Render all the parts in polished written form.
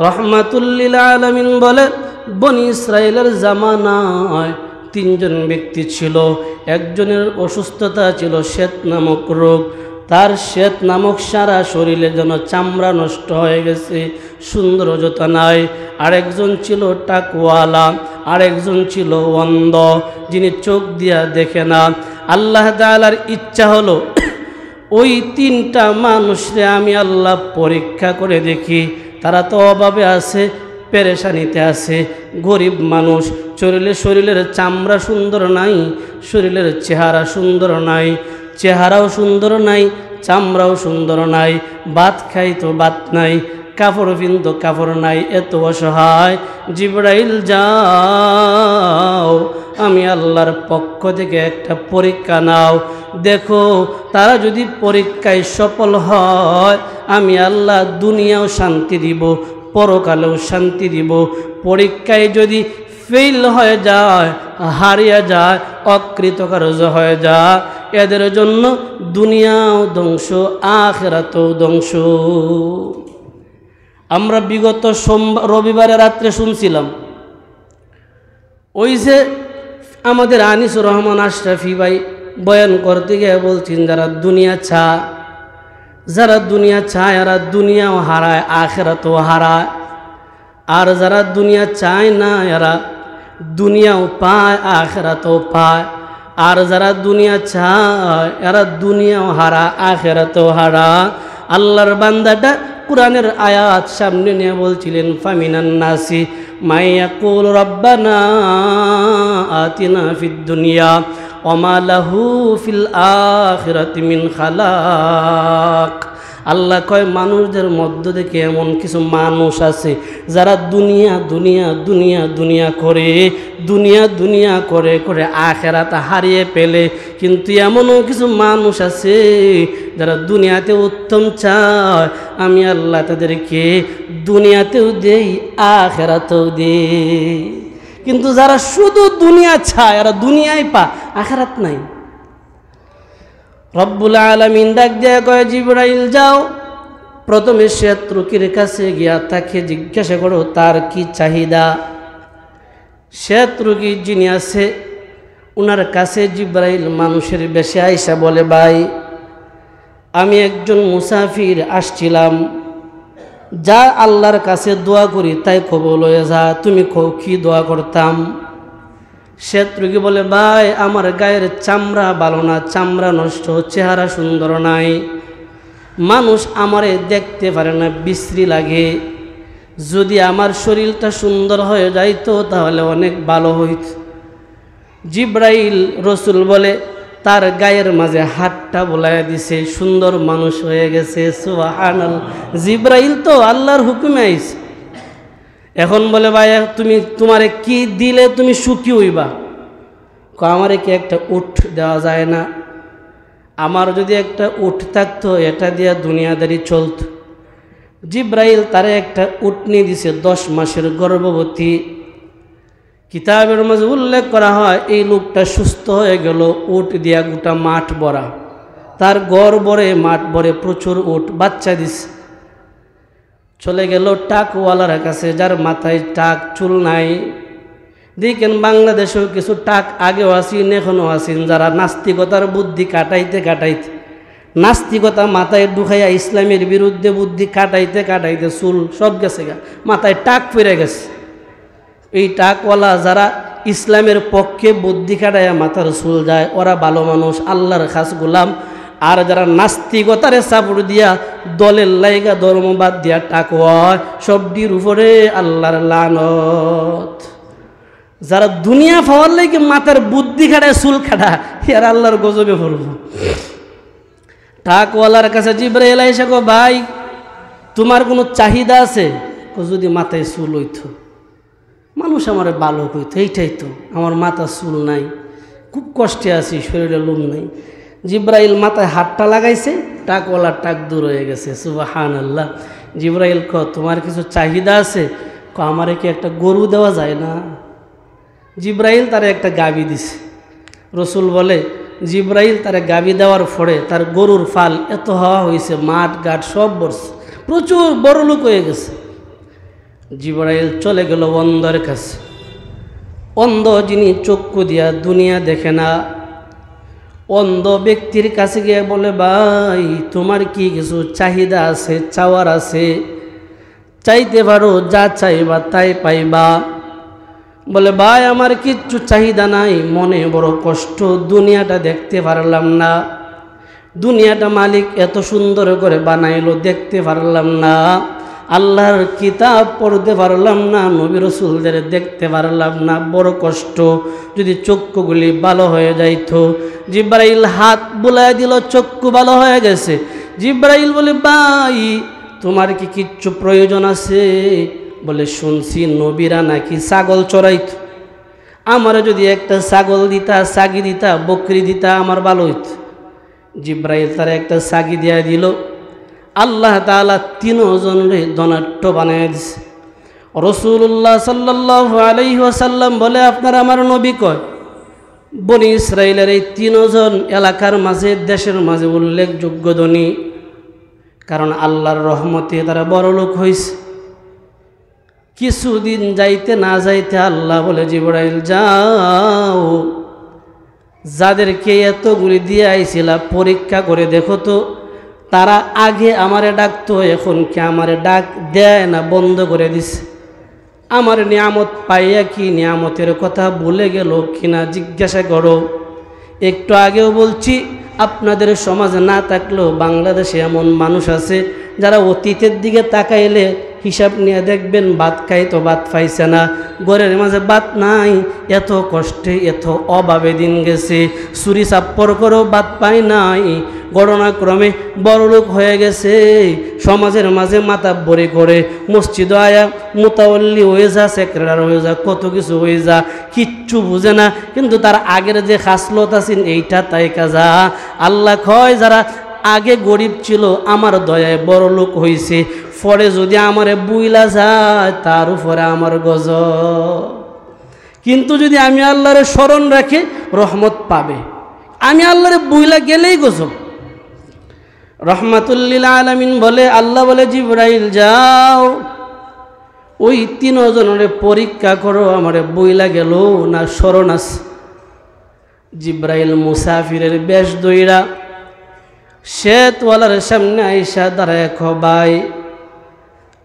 রহমাতুল লিল আলামিন বলে, বনি ইসরায়েলের জামানায় তিনজন ব্যক্তি ছিল। একজনের অসুস্থতা ছিল শ্বেত নামক রোগ। তার শ্বেত নামক সারা শরীরে যেন চামড়া নষ্ট হয়ে গেছে, সৌন্দর্যতা নাই। আরেকজন ছিল টাকওয়ালা, আরেকজন ছিল অন্ধ, যিনি চোখ দিয়া দেখে না। আল্লাহ তাআলার ইচ্ছা হলো ওই তিনটা মানুষরে আমি আল্লাহ পরীক্ষা করে দেখি। তারা তো অভাবে আছে, পেরেশানিতে আছে, গরিব মানুষ, শরীরের চামড়া সুন্দর নাই, শরীরের চেহারা সুন্দর নাই, চেহারাও সুন্দর নাই, চামড়াও সুন্দর নাই, ভাত খাই তো ভাত নাই, কাপড় কিন্তু কাপড় নাই, এত অসহায়। জিবরাইল যাও, আমি আল্লাহর পক্ষ থেকে একটা পরীক্ষা নাও, দেখো তারা যদি পরীক্ষায় সফল হয় আমি আল্লাহ দুনিয়াও শান্তি দিব, পরকালেও শান্তি দিব। পরীক্ষায় যদি ফেল হয়ে যায়, হারিয়ে যায়, অকৃতকার্য হয়ে যায়, এদের জন্য দুনিয়াও ধ্বংস, আখিরাতও ধ্বংস। আমরা বিগত রবিবারে রাত্রে শুনছিলাম, ওই যে আমাদের আনিসুর রহমান আশরাফি ভাই বয়ান করতে গিয়ে বলছেন, যারা দুনিয়া চায় এরা দুনিয়াও হারায়, আখিরাতও হারায়। আর যারা দুনিয়া চায় না এরা দুনিয়াও পায়, আখিরাতও পায়। আর যারা দুনিয়া চায় এরা দুনিয়াও হারা, আখিরাতও হারা। আল্লাহর বান্দাটা কুরআনের আয়াত সামনে নিয়ে বলছিলেন, ফামিনান নাসি মাইয়াকুল রব্বানা আতিনা ফিদ দুনিয়া ওমা লাহু ফিল আখিরাতি মিন খালাক। আল্লাহ কয়, মানুষদের মধ্য থেকে এমন কিছু মানুষ আছে যারা দুনিয়া দুনিয়া দুনিয়া দুনিয়া করে, দুনিয়া দুনিয়া করে করে আখিরাত হারিয়ে পেলে। কিন্তু এমনও কিছু মানুষ আছে যারা দুনিয়াতে উত্তম চায়, আমি আল্লাহ তাদেরকে দুনিয়াতেও দেই, আখিরাতেও দেই। কিন্তু যারা শুধু দুনিয়া চায় এরা দুনিয়ায় পায়, আখিরাত নাই। রব্বুল আলামিন ডাক দেয়া কয়, জিবরাইল যাও, প্রথমে শ্বেতরোগীর কাছে গিয়া তাকে জিজ্ঞাসা করো তার কি চাহিদা। শ্বেতরোগী যিনি আছে ওনার কাছে জিবরাইল মানুষের বেশে আইসা বলে, ভাই আমি একজন মুসাফির আসছিলাম, যা আল্লাহর কাছে দোয়া করি তাই কবুল হয়ে যা, তুমি কি দোয়া করতাম? শ্বেতরোগী বলে, ভাই আমার গায়ের চামড়া ভালো না, চামড়া নষ্ট, চেহারা সুন্দর নাই, মানুষ আমারে দেখতে পারে না, বিশ্রী লাগে। যদি আমার শরীরটা সুন্দর হয়ে যাইতো তাহলে অনেক ভালো হইত। জিবরাইল রসুল বলে তার গায়ের মাঝে হাতটা বোলাইয়া দিছে, সুন্দর মানুষ হয়ে গেছে। সুবহানাল্লাহ। জিবরাইল তো আল্লাহর হুকুমে আইছে। এখন বলে, ভাই তোমারে কি দিলে তুমি সুখী হইবা? আমারে কি একটা উট দেওয়া যায় না? আমার যদি একটা উট থাকতো এটা দিয়া দুনিয়াদারি চলত। জিবরাইল তারে একটা উটনি দিছে, 10 মাসের গর্ভবতী। কিতাবের মাঝে উল্লেখ করা হয় এই লোকটা সুস্থ হয়ে গেল, উট দিয়া গোটা মাঠ ভরা, তার ঘর ভরে, মাঠ ভরে, প্রচুর উট, বাচ্চা দিছে। চলে গেল টাকওয়ালার কাছে, যার মাথায় টাক চুল নাই। দেখেন বাংলাদেশেও কিছু টাক আগেও আসেন, এখনও আসেন, যারা নাস্তিকতার বুদ্ধি কাটাইতে কাটাইতে, নাস্তিকতা মাথায় ঢুকাইয়া ইসলামের বিরুদ্ধে বুদ্ধি কাটাইতে কাটাইতে চুল সব গেছে গা, মাথায় টাক ফিরে গেছে। এই টাকওয়ালা যারা ইসলামের পক্ষে বুদ্ধি কাটাইয়া মাথার চুল যায়, ওরা ভালো মানুষ, আল্লাহর খাস গোলাম। আর যারা নাস্তিকতারে সাপোর্ট দিয়া দলের লাইগা ধর্মবাদ দিয়া টাকওয়া, সবটির উপরে আল্লাহর লানত। যারা দুনিয়া পাওয়ার লাগে মাথার বুদ্ধি খাটায় চুল খাটা, আর আল্লাহর গজবে পড়ব। টাকওয়ালার কাছে জিবরাইল আইসা কয়, ভাই তোমার কোনো চাহিদা আছে? যদি মাথায় চুল হইতো, মানুষ আমার ভালো হইতো, এইটাই তো, আমার মাথা চুল নাই, খুব কষ্টে আছি, শরীরে লোম নাই। জিবরাইল মাথায় হাতটা লাগাইছে, টাকওয়ালার টাক দূর হয়ে গেছে। সুবহানাল্লাহ। জিবরাইল তোমার কিছু চাহিদা আছে? আমারে কি একটা গরু দেওয়া যায় না? জিবরাইল তারে একটা গাবি দিছে। রসুল বলে, জিবরাইল তারে গাবি দেওয়ার পরে তার গরুর ফাল এত হওয়া হয়েছে, মাঠ ঘাট সব বসছে, প্রচুর বড় লোক হয়ে গেছে। জিবরাইল চলে গেল অন্ধের কাছে। অন্ধ যিনি চক্ষু দিয়া দুনিয়া দেখে না, অন্ধ ব্যক্তির কাছে গিয়ে বলে, ভাই তোমার কি কিছু চাহিদা আছে, চাওয়ার আছে? চাইতে পারো, যা চাইবা তাই পাইবা। বলে, ভাই আমার কিচ্ছু চাহিদা নাই, মনে বড় কষ্ট, দুনিয়াটা দেখতে পারলাম না, দুনিয়াটা মালিক এত সুন্দর করে বানাইলো দেখতে পারলাম না, আল্লাহর কিতাব পড়তে পারলাম না, নবী রাসূলদের দেখতে পারলাম না, বড় কষ্ট, যদি চক্ষুগুলি ভালো হয়ে যাইতো। জিবরাইল হাত বুলায় দিল, চক্ষু ভালো হয়ে গেছে। জিবরাইল বলে, ভাই তোমার কি কিচ্ছু প্রয়োজন আছে? বলে, শুনছি নবীরা নাকি ছাগল চড়াইতো, আমার যদি একটা ছাগল দিতা, ছাগি দিতা, বকরি দিতা, আমার ভালো হইত। জিবরাইল তার একটা ছাগি দিয়া দিল। আল্লাহ তাআলা তিনজনরে ধনাঢ্য বানায় দিছে। রাসূলুল্লাহ সাল্লাল্লাহু আলাইহি ওয়াসাল্লাম বলে, আপনার আমার নবী কয়, বনি ইসরাইলের এই তিনজন এলাকার মাঝে, দেশের মাঝে উল্লেখযোগ্য ধনী, কারণ আল্লাহর রহমতে তারা বড়লোক হয়েছে। কিছুদিন যাইতে না যাইতে আল্লাহ বলে, জিবরাইল যাও, যাদেরকে এতগুলি দিয়ে আইছিলা পরীক্ষা করে দেখো তো, তারা আগে আমারে ডাকতো, এখন কি আমারে ডাক দেয় না, বন্ধ করে দিছে। আমার নিয়ামত পাইয়া কি নিয়ামতের কথা ভুলে গেল কিনা জিজ্ঞাসা করো। একটু আগেও বলছি, আপনাদের সমাজে না থাকলেও বাংলাদেশে এমন মানুষ আছে যারা অতীতের দিকে তাকাইলে হিসাব নিয়ে দেখবেন ভাত খাই তো ভাত পাইছে না, ঘরের মাঝে ভাত নাই, এত কষ্টে এত অভাবে দিন গেছে, চুরি চাপ্পর করেও ভাত পাই নাই, ঘটনাক্রমে বড়লোক হয়ে গেছে, সমাজের মাঝে মাতাব্বরি করে, মসজিদ আয়া মোতাওয়াল্লি হয়ে যা, সেক্রেটারি হয়ে যা, কত কিছু হয়ে যা, কিচ্ছু বুঝে না, কিন্তু তার আগের যে খাসলত আছেন এইটা তাই কাজা। আল্লাহ কয়, যারা আগে গরিব ছিল আমার দয়ায় বড় লোক হয়েছে, পরে যদি আমারে বুইলা যায় তার উপরে আমার গজব। কিন্তু যদি আমি আল্লাহরে স্মরণ রাখি রহমত পাবে, আমি আল্লাহরে বুইলা গেলেই গজব। রহমাতুল্লিল আলামিন বলে, আল্লাহ বলে, জিবরাইল যাও, ওই তিনজনের পরীক্ষা করো, আমারে বুইলা গেল না স্মরণ আছে। জিবরাইল মুসাফিরের বেশ দইরা শ্বেতওয়ালার সামনে আইসা দাঁড়ায়, ভাই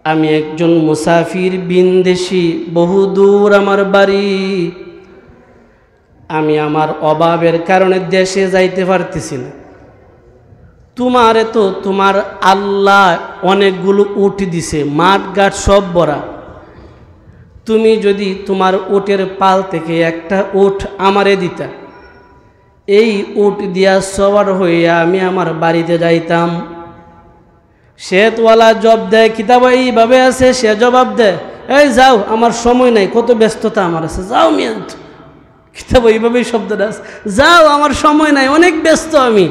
আমি একজন মুসাফির, বিনদেশি, বহুদূর আমার বাড়ি, আমি আমার অভাবের কারণে দেশে যাইতে পারতেছি না, তোমারে তো তোমার আল্লাহ অনেকগুলো উট দিছে, মাঠ ঘাট সব ভরা, তুমি যদি তোমার উটের পাল থেকে একটা উট আমারে দিতা, এই উট দিয়া সবার হইয়া আমি আমার বাড়িতে যাইতাম। শ্বেতওয়ালা জবাব দেয়, কিতাব এইভাবে আছে, সে জবাব দেয়, এই যাও, আমার সময় নাই, কত ব্যস্ততা আমার আছে, যাও মিয়ান্ত, কিতাব এইভাবেই শব্দটা আছে, যাও আমার সময় নাই, অনেক ব্যস্ত আমি।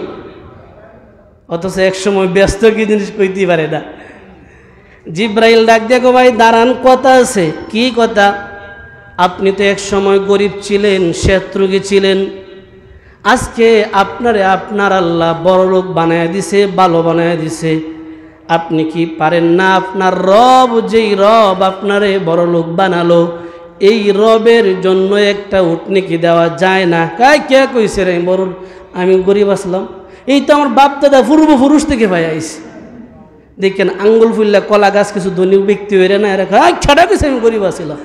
অথচ এক সময় ব্যস্ত কি জিনিস কইতে পারে না। জিবরাইল ডাক দেখো, ভাই দাঁড়ান, কথা আছে। কি কথা? আপনি তো এক সময় গরিব ছিলেন, শত্রুগী ছিলেন, আজকে আপনারে আপনার আল্লাহ বড়লোক বানায় দিছে, ভালো বানায় দিছে, আপনি কি পারেন না আপনার রব, যেই রব আপনারে বড়লোক বানালো, এই রবের জন্য একটা উট নাকি দেওয়া যায় না? কে কইছে রে বড়, আমি গরিব আসলাম, এই তো আমার বাপ দাদা পূর্বপুরুষ থেকে ভাই আইছে। দেখেন আঙ্গুল ফুললে কলা গাছ কিছু ধনী ব্যক্তি হয়ে না, এরা ছাড়া কইছে আমি গরিব আসলাম।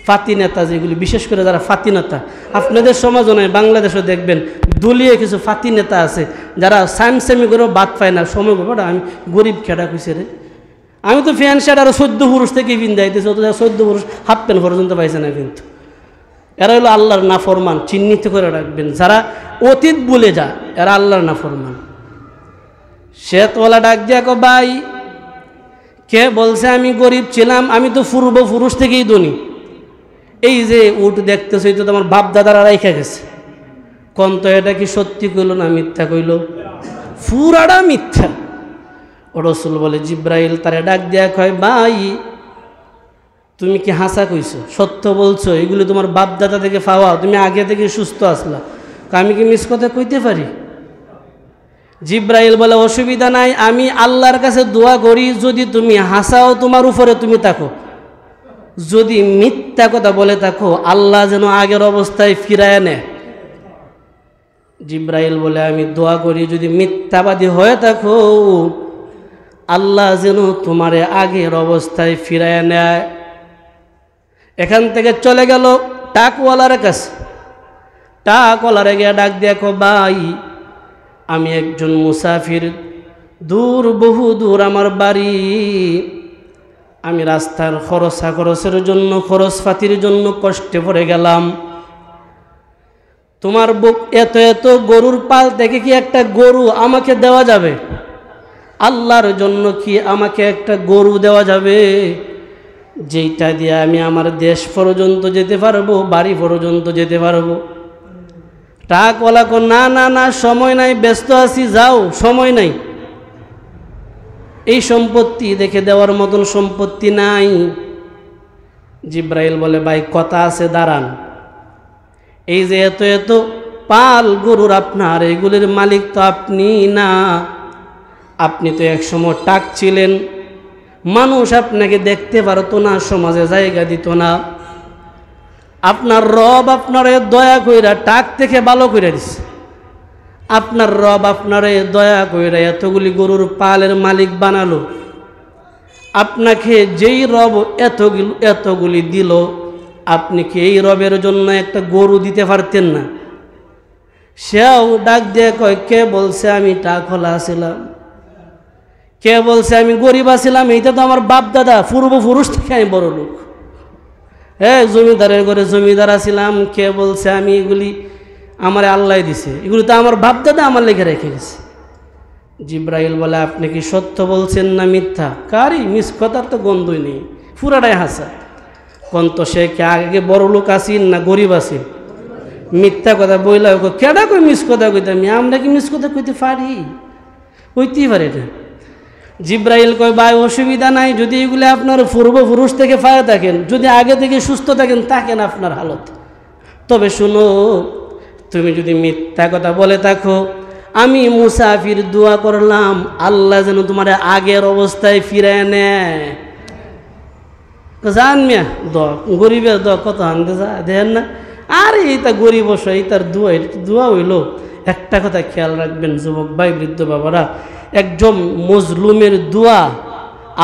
ফাতি নেতা যেগুলি, বিশেষ করে যারা ফাতি নেতা, আপনাদের সমাজও নয় বাংলাদেশও দেখবেন দলীয় কিছু ফাতি নেতা আছে যারা সামসেমি করেও বাদ পায় না, সময় করে আমি গরিব খেটা কইছে রে, আমি তো ফ্যান শার্ট আরও 14 পুরুষ থেকেই পিন যাইতেছে, অত 14 পুরুষ হাফ প্যান্ট পর্যন্ত পাইছে না। কিন্তু এরা হলো আল্লাহর নাফরমান, চিহ্নিত করে রাখবেন, যারা অতীত ভুলে যায় এরা আল্লাহর নাফরমান। শ্বেতওয়ালা ডাক দিয়া কো, ভাই কে বলছে আমি গরিব ছিলাম? আমি তো পূর্বপুরুষ থেকেই ধনী, এই যে উট দেখতেছ এই তো আমার বাপ দাদারা রাইখা গেছে, কোন তো এটা কি সত্যি কইল না মিথ্যা কইল? পুরাটা মিথ্যা। ও রাসূল বলে, জিবরাইল তারে ডাক দিয়া কয়, ভাই তুমি কি হাসা কইছো, সত্য বলছো, এগুলো তোমার বাপ দাদা থেকে পাওয়া, তুমি আগে থেকে সুস্থ আসলা, আমি কি মিস কথা কইতে পারি? জিবরাইল বলে, অসুবিধা নাই, আমি আল্লাহর কাছে দোয়া করি, যদি তুমি হাসাও তোমার উপরে তুমি তাকো, যদি মিথ্যা কথা বলে থাকো আল্লাহ যেন আগের অবস্থায় ফিরায় নেয়। জিব্রাইল বলে আমি দোয়া করি যদি মিথ্যাবাদী হয়ে থাকো আল্লাহ যেন তোমারে আগের অবস্থায় ফিরায় নেয়। এখান থেকে চলে গেল টাকওয়ালার কাছে। টাকওয়ালারে গিয়ে ডাক দেখো ভাই আমি একজন মুসাফির, দূর বহু দূর আমার বাড়ি, আমি রাস্তার খরচের জন্য খরচপাতির জন্য কষ্টে পড়ে গেলাম। তোমার বুক এত এত গরুর পাল থেকে কি একটা গরু আমাকে দেওয়া যাবে? আল্লাহর জন্য কি আমাকে একটা গরু দেওয়া যাবে যেইটা দিয়ে আমি আমার দেশ পর্যন্ত যেতে পারবো, বাড়ি পর্যন্ত যেতে পারবো? টাকওয়ালা কো না না না, সময় নাই, ব্যস্ত আছি, যাও, সময় নাই। এই সম্পত্তি দেখে দেওয়ার মতন সম্পত্তি নাই। জিব্রাইল বলে ভাই কথা আছে, দাঁড়ান। এই যে এত এত পাল গরুর আপনার, এগুলির মালিক তো আপনি না। আপনি তো একসময় টাক ছিলেন, মানুষ আপনাকে দেখতে পারতো না, সমাজে জায়গা দিত না। আপনার রব আপনারে দয়া কইরা টাক থেকে ভালো করে দিছে। আপনার রব আপনারে দয়া কইরা এতগুলি গরুর পালের মালিক বানালো। আপনাকে যেই রব এতগুলি দিল, আপনি কি এই রবের জন্য একটা গরু দিতে পারতেন না? সেও ডাক দিয়ে কয় কে বলছে আমি টাকওয়ালা ছিলাম? কে বলছে আমি গরিব ছিলাম? এইটা তো আমার বাপ দাদা পূর্বপুরুষ থেকে আমি বড় লোক। হ্যাঁ, জমিদারের ঘরে জমিদার ছিলাম। কে বলছে আমি এগুলি আমার আল্লাহ দিছে? এগুলি তো আমার বাপ দাদা আমার লেখে রেখে গেছে। জিব্রাইল বলে আপনি কি সত্য বলছেন না মিথ্যা? কারি মিস কথার তো গন্ধই নেই, পুরাটাই হাসা। কোন তো সে কে আগে বড় লোক আসিন না গরিব আসিন? মিথ্যা কথা বইলা কেডা কই মিস কথা কইতাম? আমরা কি মিস কথা কইতে পারি? কইতেই পারে না। জিব্রাইল কয় ভাই অসুবিধা নাই, যদি এগুলো আপনার পূর্বপুরুষ থেকে পায়ে থাকেন, যদি আগে থেকে সুস্থ থাকেন, থাকেন আপনার হালত। তবে শুনো, তুমি যদি মিথ্যা কথা বলে থাকো, আমি মুসাফির দোয়া করলাম আল্লাহ যেন তোমার আগের অবস্থায় ফিরায় নেয়। জান মিয়া গরিবের দোয়া কত আনতে যা দেখেন না? আর এইটা গরিব বসা, এই তার দোয়া, এটা দোয়া হইল। একটা কথা খেয়াল রাখবেন যুবক ভাই, বৃদ্ধ বাবারা, একজন মজলুমের দোয়া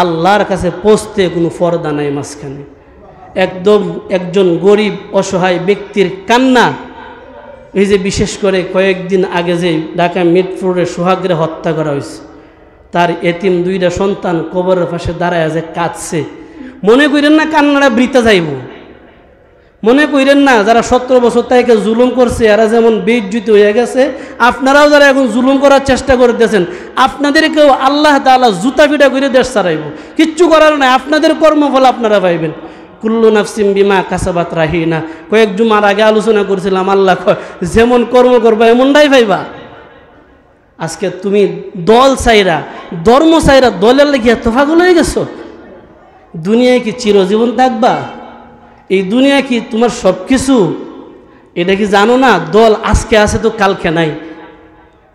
আল্লাহর কাছে পৌঁছতে কোনো পর্দা নাই মাঝখানে। একদম একজন গরিব অসহায় ব্যক্তির কান্না, এই যে বিশেষ করে কয়েকদিন আগে যে ঢাকা মিরপুরে সোহাগরে হত্যা করা হয়েছে, তার এতিম দুইটা সন্তান কবরের পাশে দাঁড়ায় যে কাঁদছে, মনে করেন না কান্নাটা বৃথা যাইব? মনে করেন না যারা 17 বছর তাইকে জুলুম করছে এরা যেমন বেইজ্জত হয়ে গেছে, আপনারাও যারা এখন জুলুম করার চেষ্টা করতেছেন, আপনাদেরকেও আল্লাহ তাআলা জুতা পিটা করে দেশ ছাড়াইব। কিচ্ছু করার নাই, আপনাদের কর্মফল আপনারা পাইবেন। কুল্লু নাফসিম বিমা কাসাবাত রাহিনা। কয়েক জুমার আগে আলোচনা করছিলাম, আল্লাহ যেমন কর্ম করবা এমনটাই পাইবা। আজকে তুমি দল চাইরা, ধর্ম চাইরা, দলের লেগে এত পাগল হয়ে গেছো। দুনিয়ায় কি চিরজীবন থাকবা? এই দুনিয়া কি তোমার সব কিছু? এটা কি জানো না? দল আজকে আছে তো কালকে নাই।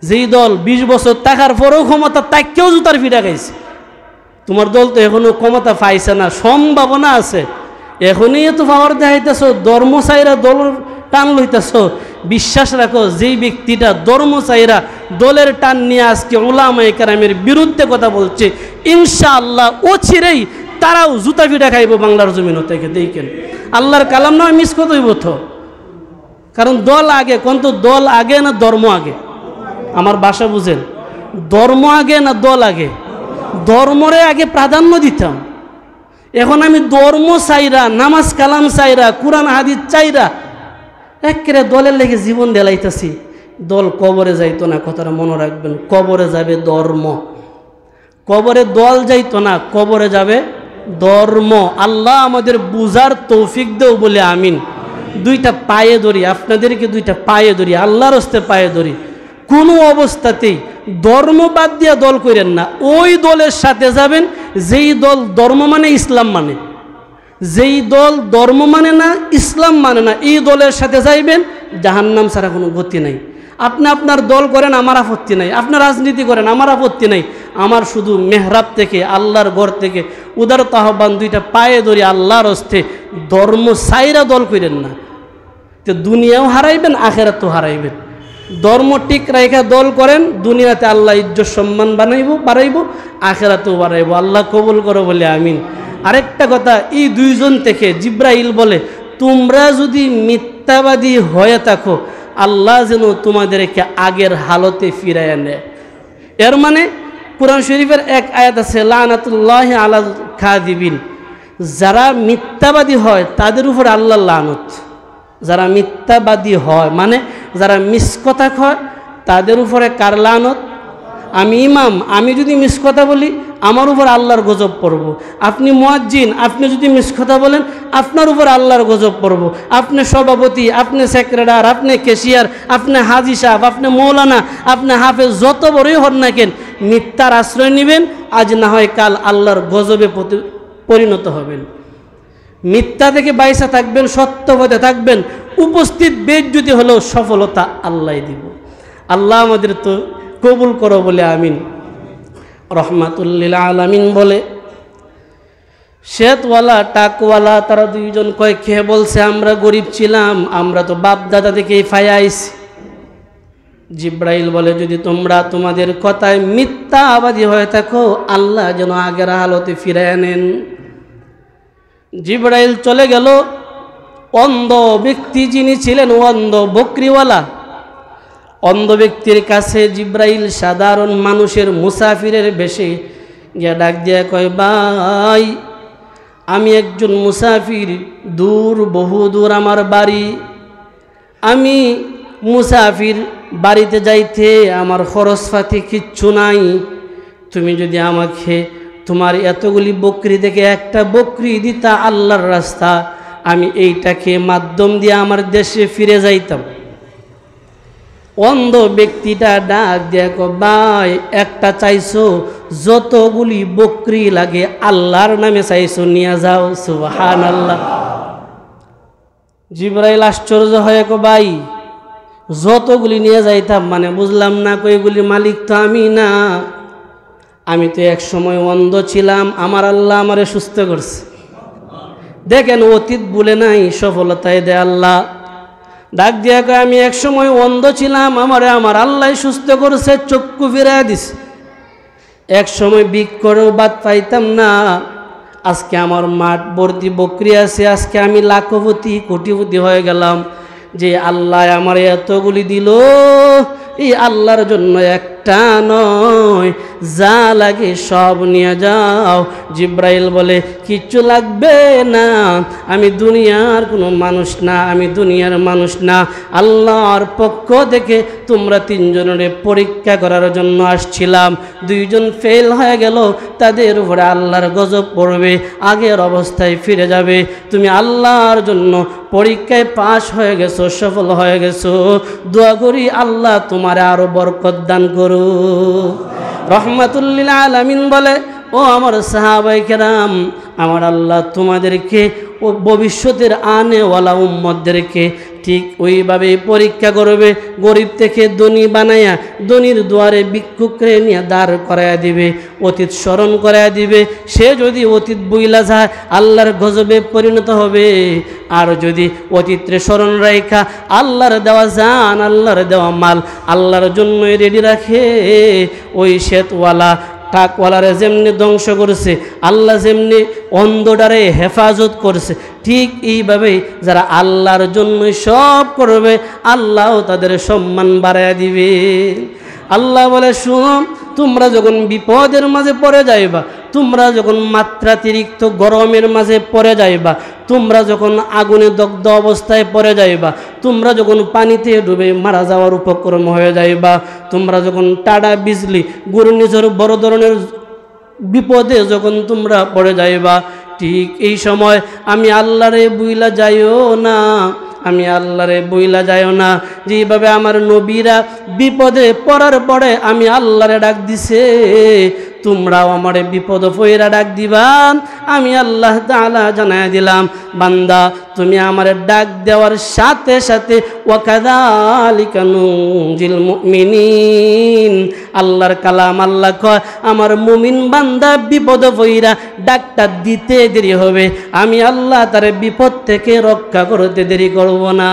যেই দল 20 বছর থাকার পরেও ক্ষমতা তাকেও জুতার ফিটা খাইছে, তোমার দল তো এখনো ক্ষমতা পাইছে না, সম্ভাবনা আছে। এখনই এত পাওয়ার দেখাইতেছ, ধর্ম চাইরা দল টান লইতেছ। বিশ্বাস রাখো, যেই ব্যক্তিটা ধর্ম চাইরা দলের টান নিয়ে আজকে উলামায়ে কেরামের বিরুদ্ধে কথা বলছে, ইনশাআল্লাহ ও ছিঁড়েই তারাও জুতা ফিটা খাইব বাংলার জমিন থেকে। দেখেন আল্লাহর কালাম নয়, মিস কত হইব তো। কারণ দল আগে, কোন তো দল আগে না ধর্ম আগে? আমার ভাষা বুঝেন, ধর্ম আগে না দল আগে? ধর্মরে আগে প্রাধান্য দিতাম। এখন আমি ধর্ম চাইরা, নামাজ কালাম চাইরা, কোরআন হাদিস চাইরা একেবারে দলের লেগে জীবন দেলাইতেছি। দল কবরে যাইতো না, কথাটা মনে রাখবেন। কবরে যাবে ধর্ম, কবরে দল যাইতো না, কবরে যাবে ধর্ম। আল্লাহ আমাদের বুঝার তৌফিক দেও বলে আমিন। দুইটা পায়ে ধরি, আপনাদেরকে দুইটা পায়ে ধরি, আল্লাহর হস্তে পায়ে ধরি। কোনো অবস্থাতেই ধর্ম বাদ দিয়া দল করেন না। ওই দলের সাথে যাবেন যেই দল ধর্ম মানে ইসলাম মানে, যেই দল ধর্ম মানে না ইসলাম মানে না, এই দলের সাথে যাইবেন, জাহান্নাম ছাড়া কোনো গতি নাই। আপনি আপনার দল করেন, আমার আপত্তি নাই। আপনার রাজনীতি করেন, আমার আপত্তি নাই। আমার শুধু মেহরাব থেকে, আল্লাহর ঘর থেকে উদারত আহ্বান, দুইটা পায়ে ধরি আল্লাহর হস্তে, ধর্ম সাইরা দল করেন না। তো দুনিয়াও হারাইবেন, আখেরাতও হারাইবেন। ধর্ম ঠিক রাইখা দল করেন, দুনিয়াতে আল্লাহ ইজ্জত সম্মান বাড়াইব, আখেরাতেও বাড়াইব। আল্লাহ কবুল করো বলে আমিন। আরেকটা কথা, এই দুইজন থেকে জিব্রাইল বলে, তোমরা যদি মিথ্যাবাদী হয়ে থাকো, আল্লাহ যেন তোমাদেরকে আগের হালতে ফিরাইয়া নেয়। এর মানে কুরআন শরীফের এক আয়াত আছে, লানাতুল্লাহি আলাল কাযিবিন, যারা মিথ্যাবাদী হয় তাদের উপর আল্লাহর লানত। যারা মিথ্যাবাদী হয় মানে যারা মিস কথা কয় তাদের উপরে কার লানত? আমি ইমাম, আমি যদি মিস কথা বলি আমার উপর আল্লাহর গজব পড়ব। আপনি মুয়াজ্জিন, আপনি যদি মিস কথা বলেন আপনার উপর আল্লাহর গজব পড়ব। আপনি সভাপতি, আপনি সেক্রেটারি, আপনি ক্যাশিয়ার, আপনি হাজি সাহেব, আপনি মৌলানা, আপনি হাফেজ, যত বড়ই হন না কেন, মিথ্যার আশ্রয় নেবেন, আজ না হয় কাল আল্লাহর গজবে পরিণত হবেন। মিথ্যা থেকে বাইসা থাকবেন, সত্য পথে থাকবেন, উপস্থিত বেজ্জতি হলেও সফলতা আল্লাহ দিব। আল্লাহ আমাদের তো কবুল করো বলে আমিন। রহমাতুল্লিল আলামিন বলে, শ্বেতওয়ালা টাকওয়ালা তারা দুইজন কয়, খেয়ে বলছে আমরা গরিব ছিলাম, আমরা তো বাপ দাদা থেকেই ফায়া আইছি। জিব্রাইল বলে, যদি তোমরা তোমাদের কথায় মিথ্যাবাদী হয়ে থাকো, আল্লাহ যেন আগের হালতে ফিরায় নেন। জিব্রাইল চলে গেল। অন্ধ ব্যক্তি যিনি ছিলেন, অন্ধ বকরিওয়ালা, অন্ধ ব্যক্তির কাছে জিব্রাইল সাধারণ মানুষের মুসাফিরের বেশে গিয়ে ডাক দিয়া কয়, ভাই আমি একজন মুসাফির, দূর বহু দূর আমার বাড়ি, আমি মুসাফির, বাড়িতে যাইতে আমার খরচপাতি কিচ্ছু নাই, তুমি যদি আমাকে তোমার এতগুলি বকরি থেকে একটা বকরি দিতা আল্লাহর রাস্তা, আমি এইটাকে মাধ্যম দিয়ে আমার দেশে ফিরে যাইতাম। অন্ধ ব্যক্তিটা ডাক দেখো, ভাই একটা চাইছো, যতগুলি বকরি লাগে আল্লাহর নামে চাইছো, নিয়ে যাও। সুবহানাল্লাহ। জিব্রাইল আশ্চর্য হয়ে কো, ভাই যতগুলি নিয়ে যাইতাম মানে বুঝলাম না, কইগুলি মালিক তো আমি না, আমি তো এক সময় অন্ধ ছিলাম, আমার আল্লাহ আমারে সুস্থ করছে। দেখেন অতীত বলে নাই, সফলতায় দেয় আল্লাহ। ডাক দিয়া কয়, আমি এক সময় অন্ধ ছিলাম, আমারে আমার আল্লাহ সুস্থ করেছে, চক্ষু ফিরাইয়া দিছে। এক সময় বিক করেও বাদ পাইতাম না, আজকে আমার মাঠ ভর্তি বকরি আছে, আজকে আমি লাখপতি কোটিপতি হয়ে গেলাম। যে আল্লাহ আমার এতগুলি দিল, এই আল্লাহর জন্য একটা নয়, যা লাগে সব নিয়ে যাও। জিব্রাইল বলে, কিচ্ছু লাগবে না, আমি দুনিয়ার কোনো মানুষ না, আমি দুনিয়ার মানুষ না, আল্লাহর পক্ষ থেকে তোমরা তিনজনের পরীক্ষা করার জন্য আসছিলাম। দুইজন ফেল হয়ে গেল, তাদের উপরে আল্লাহর গজব পড়বে, আগের অবস্থায় ফিরে যাবে। তুমি আল্লাহর জন্য পরীক্ষায় পাশ হয়ে গেছো, সফল হয়ে গেছো। দোয়া করি আল্লাহ তোমার আরো বরকত দান করু। রহমাতুল্লিল আলামিন বলে, ও আমার সাহাবায়ে কেরাম, আমার আল্লাহ তোমাদেরকে ও ভবিষ্যতের আনেওয়ালা উম্মতদেরকে ঠিক ওইভাবে পরীক্ষা করবে। গরিব থেকে ধনী বানায়া ধনীর দুয়ারে ভিক্ষুকরে নিয়ে দাঁড় করাইয়া দিবে, অতীত স্মরণ করাইয়া দিবে। সে যদি অতীত বইলা যায় আল্লাহর গজবে পরিণত হবে, আর যদি অতীতরে স্মরণ রাখা আল্লাহর দেওয়া জান, আল্লাহর দেওয়া মাল আল্লাহর জন্যই রেডি রাখে, ওই শ্বেতওয়ালা টাকওয়ালারে যেমনি ধ্বংস করেছে, আল্লাহ যেমনি অন্ধটারে হেফাজত করছে, ঠিক এইভাবেই যারা আল্লাহর জন্যই সব করবে আল্লাহও তাদের সম্মান বাড়াইয়া দিবে। আল্লাহ বলে, শুনো, তোমরা যখন বিপদের মাঝে পড়ে যাইবা, তোমরা যখন মাত্রাতিরিক্ত গরমের মাঝে পড়ে যাইবা, তোমরা যখন আগুনে দগ্ধ অবস্থায় পড়ে যাইবা, তোমরা যখন পানিতে ডুবে মারা যাওয়ার উপক্রম হয়ে যাইবা, তোমরা যখন টাডা বিজলি ঘূর্ণিঝড় বড় ধরনের বিপদে যখন তোমরা পড়ে যাইবা, ঠিক এই সময় আমি আল্লাহরে বুইলা যাইও না, আমি আল্লাহরে বইলা যাইও না। যেভাবে আমার নবীরা বিপদে পড়ার পরে আমি আল্লাহরে ডাক দিছে, তোমরাও আমারে বিপদ পইরা ডাক দিবা। আমি আল্লাহ তাআলা জানায় দিলাম, বান্দা তুমি আমারে ডাক দেওয়ার সাথে সাথে ওয়াকাযালিকা নুনজিল মুমিনিন, আল্লাহর কালাম আল্লাহ কয় আমার মুমিন বান্দা বিপদ পইরা ডাকটা দিতে দেরি হবে, আমি আল্লাহ তার বিপদ থেকে রক্ষা করতে দেরি করব না।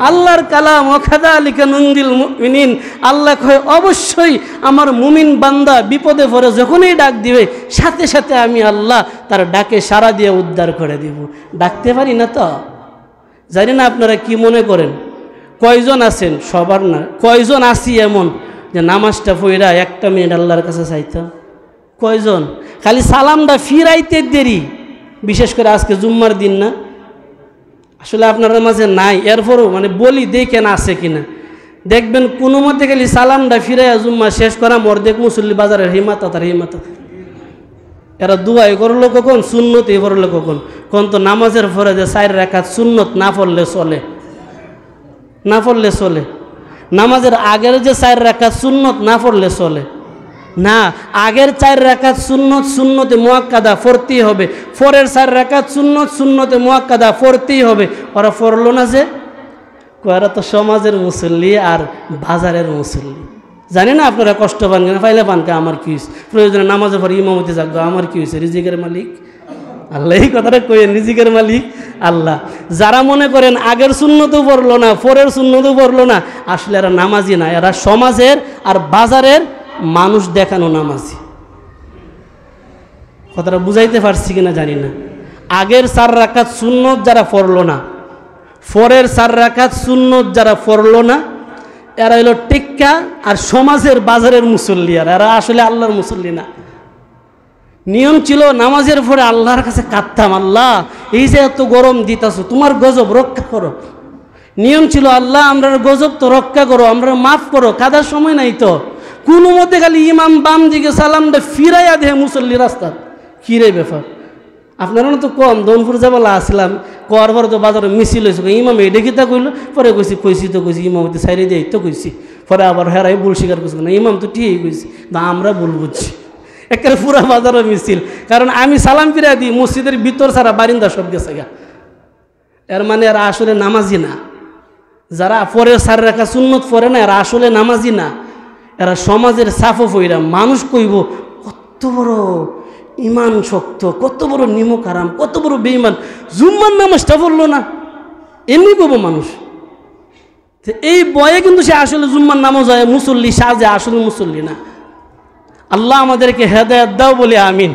আল্লাহর কালাম ওয়াকাযালিকা নুনজিল মুমিনিন, আল্লাহ কয় অবশ্যই আমার মুমিন বান্দা বিপদে পড়ে যখনই ডাক দিবে সাথে সাথে আমি আল্লাহ তার ডাকে সাড়া দিয়ে উদ্ধার করে দিব। ডাকতে পারি না তো? জানি না আপনারা কি মনে করেন, কয়জন আছেন? সবার না, কয়জন আসি এমন যে নামাজটা পড়া 1 মিনিট আল্লাহর কাছে চাইতাম? কয়জন? খালি সালামটা ফিরাইতে দেরি, বিশেষ করে আজকে জুম্মার দিন না, আসলে আপনাদের মাঝে নাই, এরপরও মানে বলি দেখেন আছে কিনা। দেখবেন কোনো মতে খালি সালামটা ফিরাইয়া জুম্মা শেষ করা মর্দেক মুসল্লি বাজারের হিমাত তার হিমাত, এরা দুয়াই করলো কখন, সুন্নতই পড়লো কখন। কোন তো নামাজের পরে যে 4 রাকাত সুন্নত না পড়লে চলে, না পড়লে চলে। নামাজের আগের যে 4 রাকাত সুন্নত না পড়লে চলে না, আগের 4 রাকাত সুন্নত সুন্নতে মুআক্কাদা পড়তেই হবে, পরের 4 রাকাত সুন্নত সুন্নতে মুআক্কাদা পড়তেই হবে। ওরা পড়লো না যে, ওরা তো সমাজের মুসল্লি আর বাজারের মুসল্লি। জানি না আপনারা কষ্ট পান কিনা, পাইলে পান কে, আমার কি হয়েছে, প্রয়োজনে নামাজে পড়ে ইমামতি যাক, আমার কি হয়েছে, রিজিকের মালিক আল্লাহ। এই কথাটা কইেন, রিজিকের মালিক আল্লাহ। যারা মনে করেন আগের সুন্নতও পড়লো না পরের সুন্নতও পড়লো না, আসলে এরা নামাজি না, এরা সমাজের আর বাজারের মানুষ দেখানো নামাজি। কথাটা বুঝাইতে পারছি কিনা জানি না। আগের 4 রাকাত সুন্নত যারা পড়লো না, পরের 4 রাকাত সুন্নত যারা পড়লো না, এরা হলো টিক্কা আর সমাজের বাজারের মুসল্লি, আর এরা আসলে আল্লাহর মুসল্লি না। নিয়ম ছিল নামাজের পরে আল্লাহর কাছে কাঁদতাম, আল্লাহ এই যে এত গরম দিতাছো, তোমার গজব রক্ষা করো। নিয়ম ছিল আল্লাহ আমরা গজব তো রক্ষা করো, আমরা মাফ করো, কাদার সময় নাই তো। কোনো মতে খালি ইমাম বাম দিকে সালামটা ফিরাইয়া দেহে মুসল্লি রাস্তা, কি রে ব্যাপার। আপনারা তো কম দৌনপুর যাবলা আসলাম, কর পরে তো বাজারে মিছিল হয়েছে, ইমাম এই দেখিতা কইলো, পরে কইছি তো কইছি ইমামতি সাইরে দিয়ে তো কইছি, পরে আবার হেরাই ভুল স্বীকার করছি না, ইমাম তো ঠিকই কইছি না, আমরা ভুল বুঝছি। একেবারে পুরা বাজারও মিছিল, কারণ আমি সালাম ফিরাই দিই, মসজিদের ভিতর ছাড়া বারিন্দা সব গেছে গা। এর মানে এরা আসলে নামাজি না। যারা পরে 4 রাকাত সুন্নত পড়ে না, এরা আসলে নামাজি না, এরা সমাজের সাফো ফইরা। মানুষ কইব কত বড় ইমান শক্ত, কত বড় নিমক হারাম, কত বড় বেঈমান, জুম্মার নামাজটা পড়লো না, এমনি কব মানুষ। এই বয়ে কিন্তু সে আসলে জুম্মার নামাজ হয় মুসল্লি সাজে, আসলে মুসল্লি না। আল্লাহ আমাদেরকে হেদায়েত দাও বলে আমিন।